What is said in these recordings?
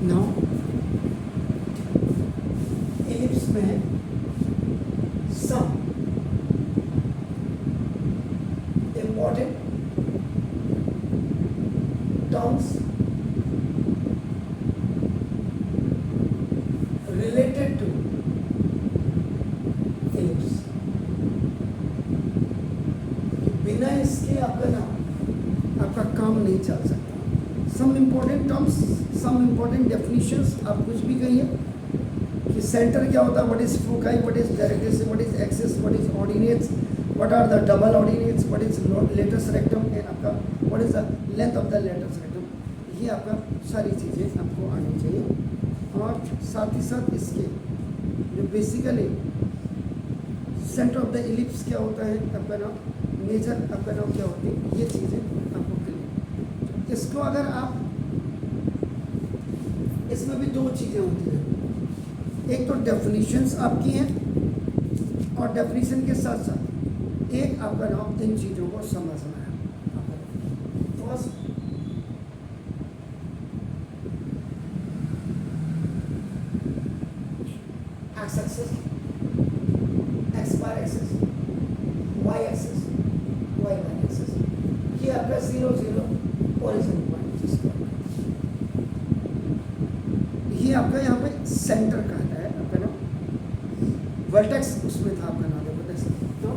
Now ellipse में some important terms related to ellipse. बिना इसके आपका ना आपका काम नहीं चल सकता. Some important terms, some important definitions, आप कुछ भी कहिए कि सेंटर क्या होता है, what is foci, what is directrix, what is axis, what is ordinates, what are the double ordinates, what is latus rectum and आपका what is the length of the latus rectum. ये आपका सारी चीज़ें आपको आनी चाहिए. और साथ ही साथ इसके जो basically centre of the ellipse क्या होता है, आपका नाम मेजर आपका नाम क्या होती है, ये चीज़ें आपको क्लियर. इसको अगर आप इसमें भी दो चीज़ें होती हैं, एक तो डेफिनेशंस आपकी हैं और डेफिनेशन के साथ साथ एक आपका नाम इन चीज़ों को समझना है. फर्स्ट एक्स एक्सिस, एक्स बार एक्सिस, वाई एक्सिस, वाई बार एक्सिस, ये आपका 0 0 ओरिजिन पॉइंट जिसको ये आपका यहाँ पे सेंटर कहता है. आपका नाम वर्टेक्स उसमें था आपका नाम वर्टेक्स. तो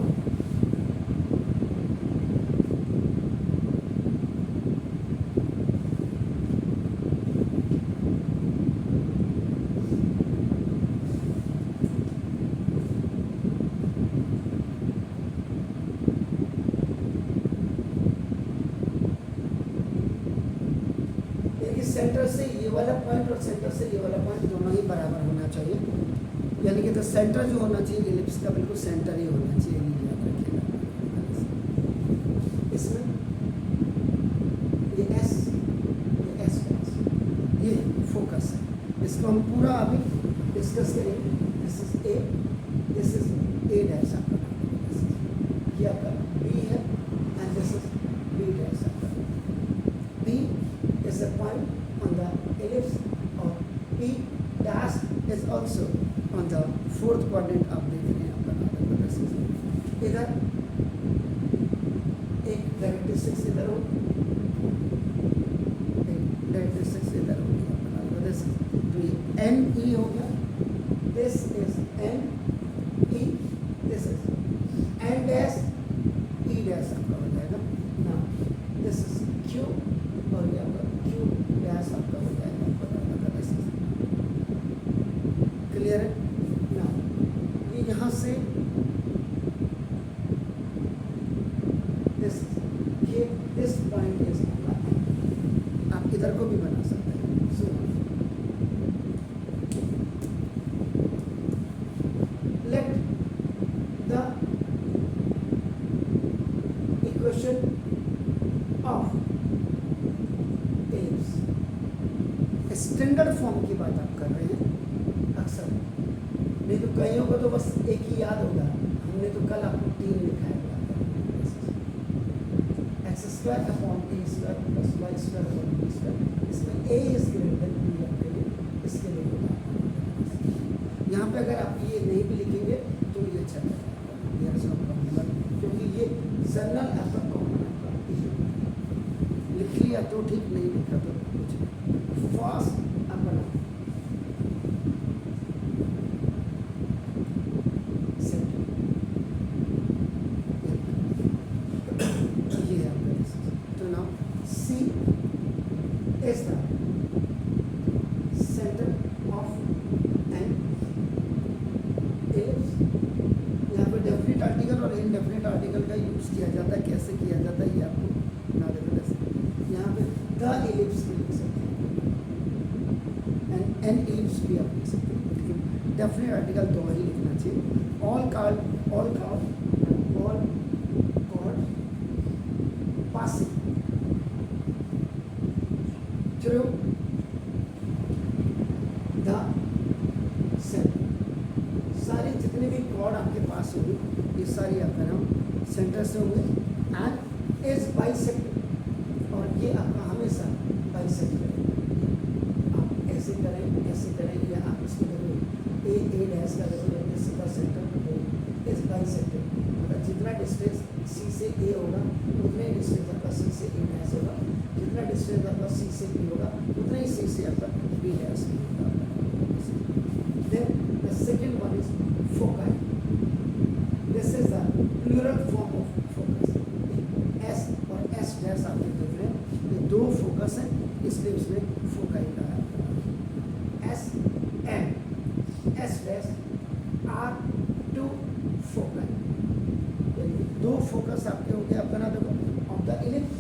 सेंटर से ये वाला पॉइंट और सेंटर से ये वाला पॉइंट दोनों ही बराबर होना चाहिए. यानी कि तो सेंटर जो होना चाहिए इलिप्स का बिल्कुल सेंटर ही होना चाहिए. याद रखिएगा इसमें ये एस ये फोकस है. इसको हम पूरा अभी डिस्कस करेंगे. This is A, this is A dash आपका, ये आपका बी है and this is B dash आपका. B is a point on the ellipse or P dash is also on the fourth quadrant. आप देख रहे हैं आपका इधर एक डायरेक्ट्रिक्स इधर हो, एक डायरेक्ट्रिक्स इधर हो गया. तो ये एन ई हो गया. This is N E, this is N dash E dash आपका हो जाएगा. ना दिस इज क्यू और ये आपका क्यू डैश आपका हो जाएगा. क्लियर है ना. ये यहाँ से दिस पॉइंट इज आपका, आप इधर को भी बना सकते हैं. So let the equation of standard form की बात आप कर रहे हैं अक्सर. नहीं तो कईयों को तो बस एक ही याद होगा. हमने तो कल आपको 3 लिखा है. X square upon A square plus Y square upon B square. इसमें A is greater than B आपके लिए, इसके लिए होगा. यहाँ पे अगर आप ये नहीं भी लिखेंगे तो ये अच्छा रहेगा, क्योंकि ये जनरल आपका कॉमन आपका लिख लिया तो ठीक, नहीं लिखा तो कुछ. फास्ट अपना सेंटर ये है आपका. तो now see is the centre of N ellipse. यहाँ पे डेफिनेट आर्टिकल और इनडेफिनेट आर्टिकल का यूज किया जाता है. कैसे किया जाता है ये आपको ना देखो. यहाँ पे द इलिप्स भी लिख सकते हैं एन इलिप्स भी आप लिख सकते हैं, लेकिन डेफिनेट आर्टिकल दो ही लिखना चाहिए. All cord passing through the centre. सारे जितने भी कॉर्ड आपके पास होंगे ये सारी आपका नाम सेंटर से होंगे. एंड इज बाइसेक्टेड, और ये आपका हमेशा बाइसेक्ट करेगा. आप ऐसे ऐसे करेंगे आप इसको देखो ए डैश का देखो इसका सेंटर इस बाई सेक्टर मतलब जितना डिस्टेंस सी से ए होगा उतना ही डिस्टेंस आपका सी से ए डैश होगा, जितना डिस्टेंस आपका सी से बी होगा उतना ही सी से आपका बी डैश होगा। Then the second one is foci. This is the plural form of focus. S और S डैश आप देख रहे हैं ये दो फोकस हैं इसलिए उसमें फोकाई कहा है। S M S dash R two foci, दो फोकस आपके हो गए। आप बना देखो ऑफ द इलिप्स,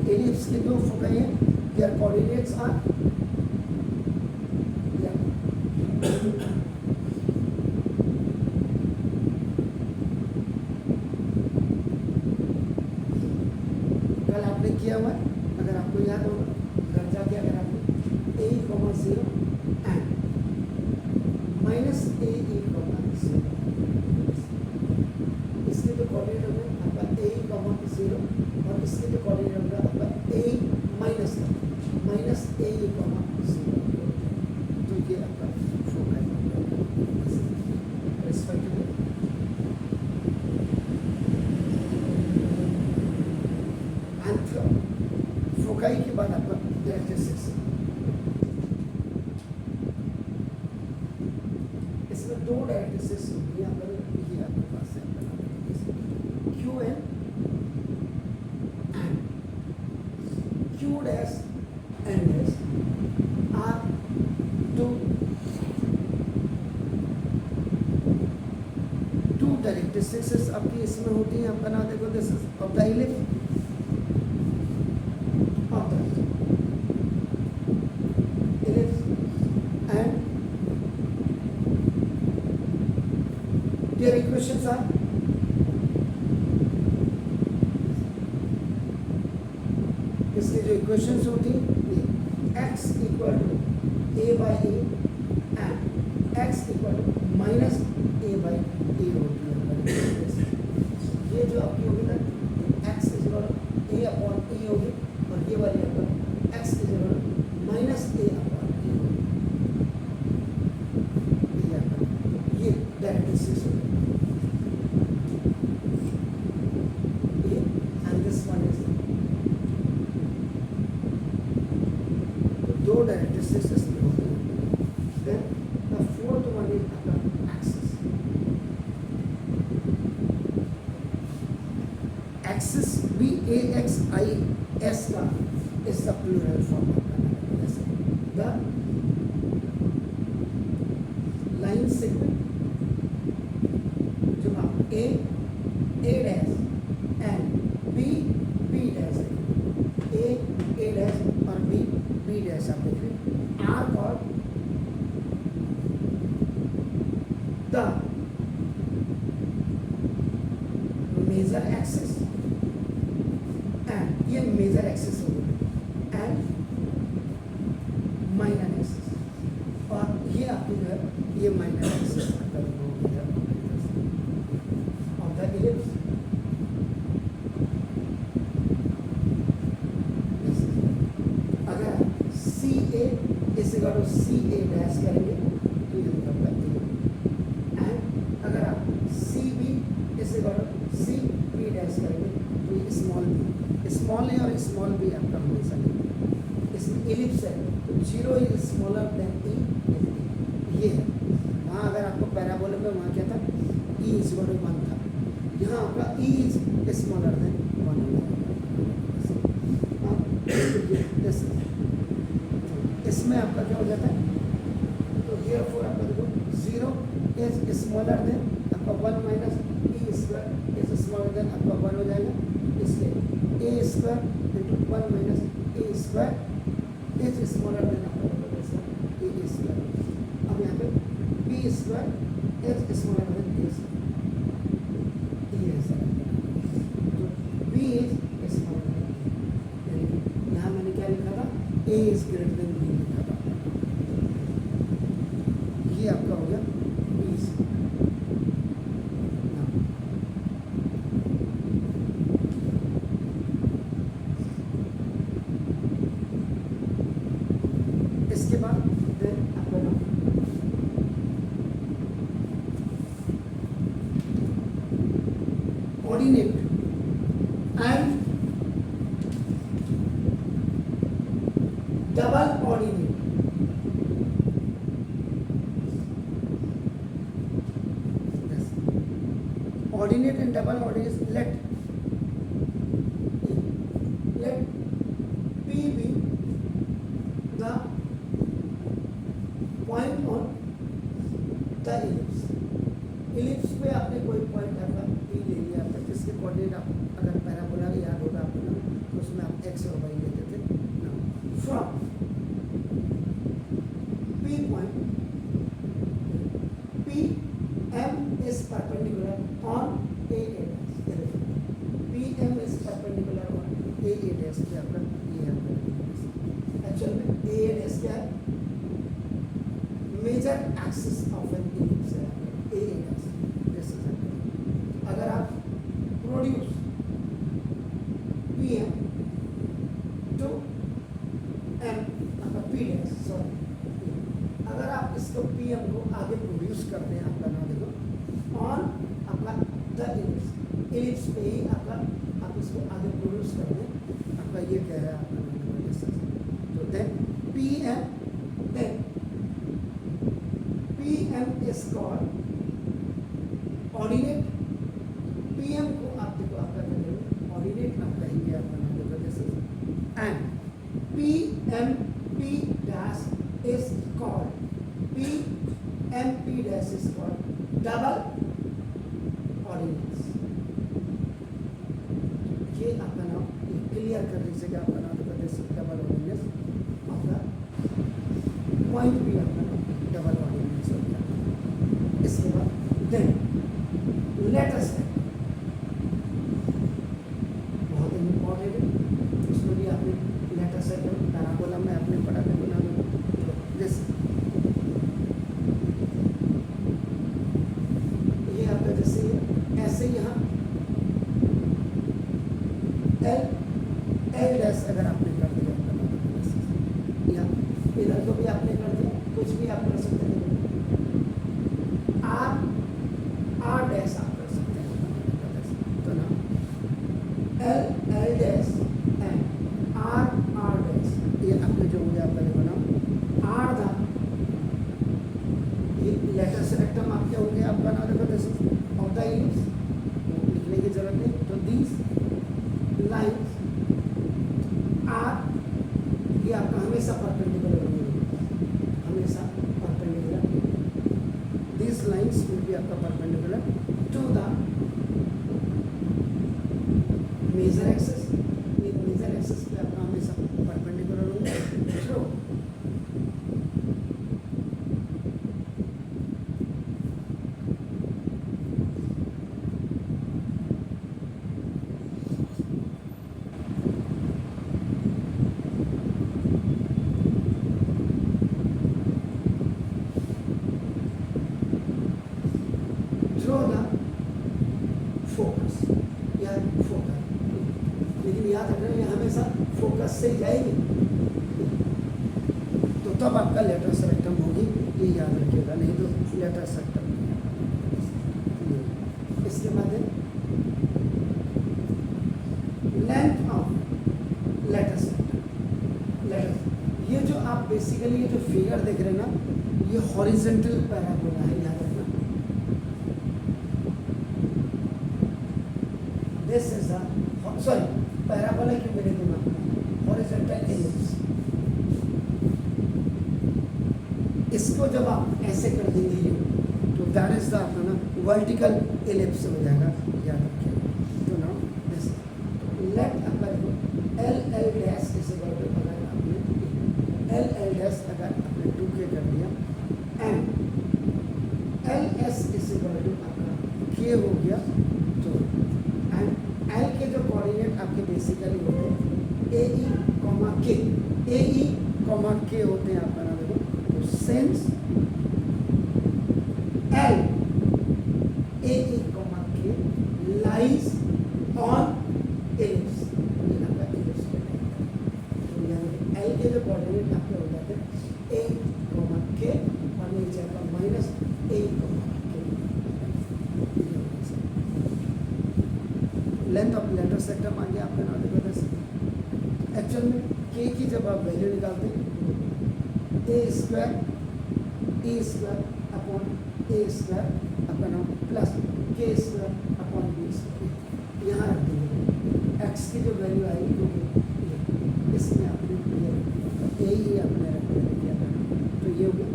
इलिप्स के दो फोकाई हैं, देयर कोऑर्डिनेट्स आर कल आपने किया हुआ है, अगर आपको याद होगा घर जाके अगर आपने a, 0 एंड माइनस a, 0 इसके तो कोऑर्डिनेट होगा आपका a, 0 और इसके तो कोऑर्डिनेट होगा आपका a माइनस a, 0 तो ये आपका फोकाई रेस्पेक्टिवली। फोकाई के बाद आपका डायरेक्ट्रिक्स, इसमें दो डायरेक्ट्रिक्स होगी। यहाँ पर ये आपके पास है Q N and Q dash N dash R two directrix आपकी इसमें होती है। आपका नाम देखो this is of the ellipse and their equations are इसकी जो इक्वेशंस होती हैं x equal to a by A and x equal to minus a by A होती है। ये जो आपकी होगी ना x equal to a upon e होगी और ये वाली आपका x equal to minus a upon e होगी। ये डायरेक्ट्रिक्स होगी एंड दिस वन इज दो डायरेक्ट्रिक्स इसमें होती है। Then the fourth one is आपका axis. Axis B A X I S का is the plural form the line segment जो आप A dash and B dash A dash और B dash आप देख रहे are called the major axis and ये major axis होगी and minor axis और ये आपकी जो है ये minor axis of the ellipse. अगर सी ए इस सी ए डैश करेंगे तो ये निकलता है एंड अगर आप सी बी इस सी बी डैश करेंगे तो ये स्मॉल ए और स्मॉल बी आपका हमेशा नहीं। इसमें इलिप्स है तो 0 इज स्मॉलर देन ई, ये है। वहाँ अगर आपको पैराबोला में वहाँ क्या था ई इज इक्वल टू 1 था, यहाँ आपका ई इज स्मॉलर देन 1 हो जाएगा। इसमें आपका क्या हो जाता है तो हियरफॉर आपका देखो 0 इज स्मॉलर देन आपका 1 minus E square is smaller than आपका 1 हो जाएगा। इसलिए A square into 1 minus A square is smaller than आपका ए स्क्वायर। अब यहाँ पे B square is smaller than A square, ये है सर। तो बी इज स्मॉलर देन, यहाँ मैंने क्या लिखा था ए इज ग्रेटर देन बी लिखा था। ये आपका हो गया बी स्क्वायर। इसके बाद देन आपका नाम ordinate and double ordinate. Ordinate and double ordinate, let P be the point on the ellipse। ellipse पे आपने कोई पॉइंट आपका P ले लिया था, जिसके कोऑर्डिनेट आप अगर पैराबोला याद होगा आपको ना, तो उसमें आप x और y लेते थे। From P point P M is perpendicular on AA dash। PM is perpendicular on AA dash क्या आपका ये है। एक्चुअल में AA dash क्या है? Major axis of an ellipse है AA dash। दिस इज अगर आप प्रोड्यूस PM टू M आपका P dash सॉरी, अगर आप इसको PM को आगे प्रोड्यूस करते हैं आपका नाम देखो ऑन आपका द ellipse पे ही आपका आप इसको आगे प्रोड्यूस करते हैं आपका ये कह रहा है आपका नाम। तो then PM is called ordinate. PM को आप देखो आपका करेंगे ऑर्डिनेट आप कहेंगे आपका नाम देखो this is and PMP dash is called PMP dash is called double ordinates। ये आपका नाम क्लियर कर लीजिएगा आपका नाम देखो दिस डबल ऑर्डिनेट्स आपका पॉइंट भी आपका नाम डबल ऑर्डिनेट्स हो गया। इसके बाद देन लेट अस बहुत इम्पोर्टेंट है, उसमें भी आपने लेट अस पैराबोला में आपने पढ़ा था बना दिस ये आपका जैसे ऐसे यहाँ L डैश अगर आपने कर दिया या इधर को भी आपने कर दिया, कुछ भी आप कर सकते हैं। R डैश आप कर सकते हैं तो ना L dash and R dash ये आपने जो मुझे आपका देखो ना R था ये लेटर सेलेक्टम आपके हो गया आपका ना देखो दिस ऑफ द ellipse, लिखने की जरूरत नहीं। तो दिस लाइन्स आर ये आपका हमेशा परपेंडिकुलर होंगे, हमेशा perpendicular. This lines will be आपका perpendicular to the major axis. ये मेजर एक्सिस पे आपका हमेशा परपेंडिकुलर होंगे। थ्रू फोकस या फोकस, लेकिन याद रखना ये हमेशा फोकस से जाएगी तो तब आपका लेटर सेलेक्टम होगी, ये याद रखिएगा, नहीं तो लेटर सेलेक्टम नहीं। इसके बाद लेंथ ऑफ लेटर सेलेक्टम। लेटर ये जो आप बेसिकली ये जो फिगर देख रहे हैं ना, ये हॉरिजॉन्टल पैराबोला है, याद रखना। This is a sorry parabola क्यों मेरे दिमाग में horizontal ellipse। इसको जब आप ऐसे कर देंगे ये तो that is the आपका ना vertical ellipse हो जाएगा, याद रखिएगा। तो ना this let अगर L dash इसे अगर आपने L dash अगर आपने 2K कर दिया and LS इसे आपका K हो गया, तो L के जो कोऑर्डिनेट आपके बेसिकली होते हैं AE, K होते हैं आपका नाम देखो। तो since L AE, K lies on ellipse, ये आपका ellipse पे है। तो यानी L के जो कोऑर्डिनेट आपके हो जाते हैं ए कॉमा के और नीचे आपका माइनस ए कॉमा के। लेंथ ऑफ लेटर सेक्टम आ गया आपका नॉट इक्वल टू एक्चुअल में के की जब आप वैल्यू निकालते हैं ए स्क्वायर अपॉन ए स्क्वायर आपका नाम plus K square upon B square यहाँ रख देंगे। एक्स की जो वैल्यू आएगी क्योंकि इसमें आपने ए ही आपने रख दिया था, तो ये हो गया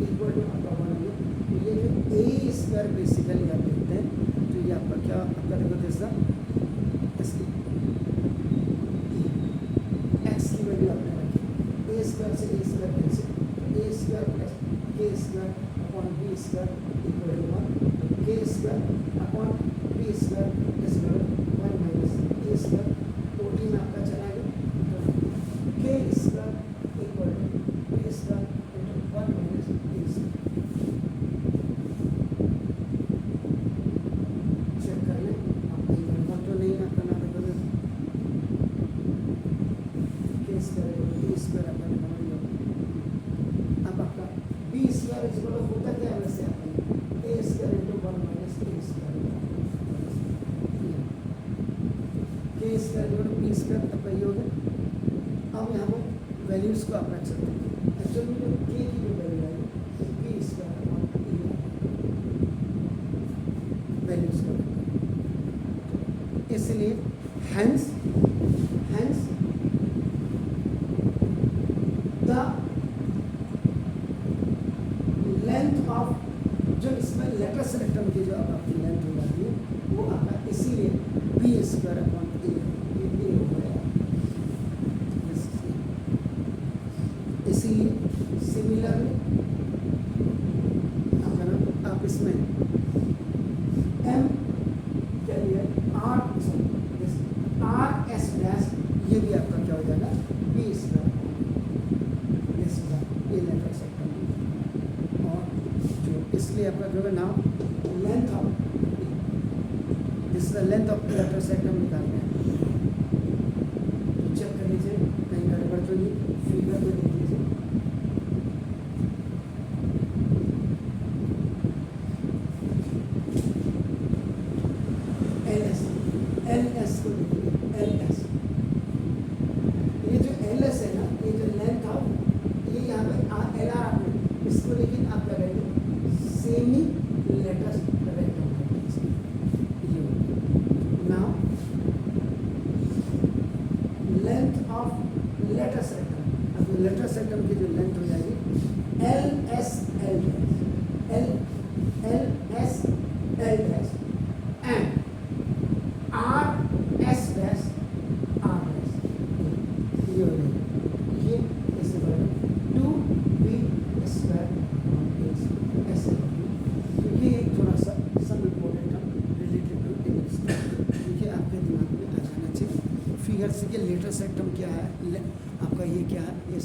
इक्वल टू आपका वन हो गया। तो ये जो ए स्क्वायर बेसिकली आप लिखते हैं, तो ये आपका क्या आपका देखो जैसा एक्स की वैल्यू आपने रखी ए स्क्वायर से A square cancel, A square plus K square upon B square equal to one, K square upon B square is equal to one minus A square, ओटी में आपका चला गया K square equal to B square into one minus A square. Check कर लें आप कहीं गड़बड़ तो नहीं आपका ना देखो के स्क्वायर बी स्क्वायर आपका निकाल लो। अब आपका B square is equal to होता क्या है वैसे आपका A square into one minus A square, के square equal to B square आपका ये हो गया। अब यहाँ पर वैल्यूज को आप रख सकते हैं। एक्चुअली जो के की जो वैल्यू है बी स्क्वायर अपॉन ए वैल्यूज को, इसलिए हेंस द लेंथ ऑफ जो इसमें लेटर सेक्टम की जो आपकी लेंथ हो जाती है वो आपका इसीलिए बी स्क्वायर अपॉन ए हो गया। इसीलिए सिमिलरली आप इसमें एम क्या लिया आर एस डैश ये भी आपका क्या हो जाएगा बी स्क्वायर ये लेटर सेक्टम। और जो इसलिए आपका जो है now length of this is the length of latus सेक्टम निकालना है। तो चेक कर लीजिए कहीं गड़बड़ तो नहीं, फिगर को देख लीजिए। एल एस को देखिए एल एस, ये जो एल एस है ना ये जो लेंथ ऑफ ये यहाँ पे एल आर आपने इसको लेकिन आप लगाएंगे semi latus rectum now length of latus rectum. अब लेटर सेक्टम की जो लेंथ हो जाएगी L S L S L dash and R S dash R dash ये हो जाएगी। ये ऐसे बढ़ेगा टू बी स्क्वायर ऐसे, तो ये थोड़ा सा सब इम्पोर्टेंट है रिलेटेड टू इंग्लिश, क्योंकि आपके दिमाग में आ जाना चाहिए। फिगर से कि लेटर सेक्टम क्या है, आपका ये क्या है, ये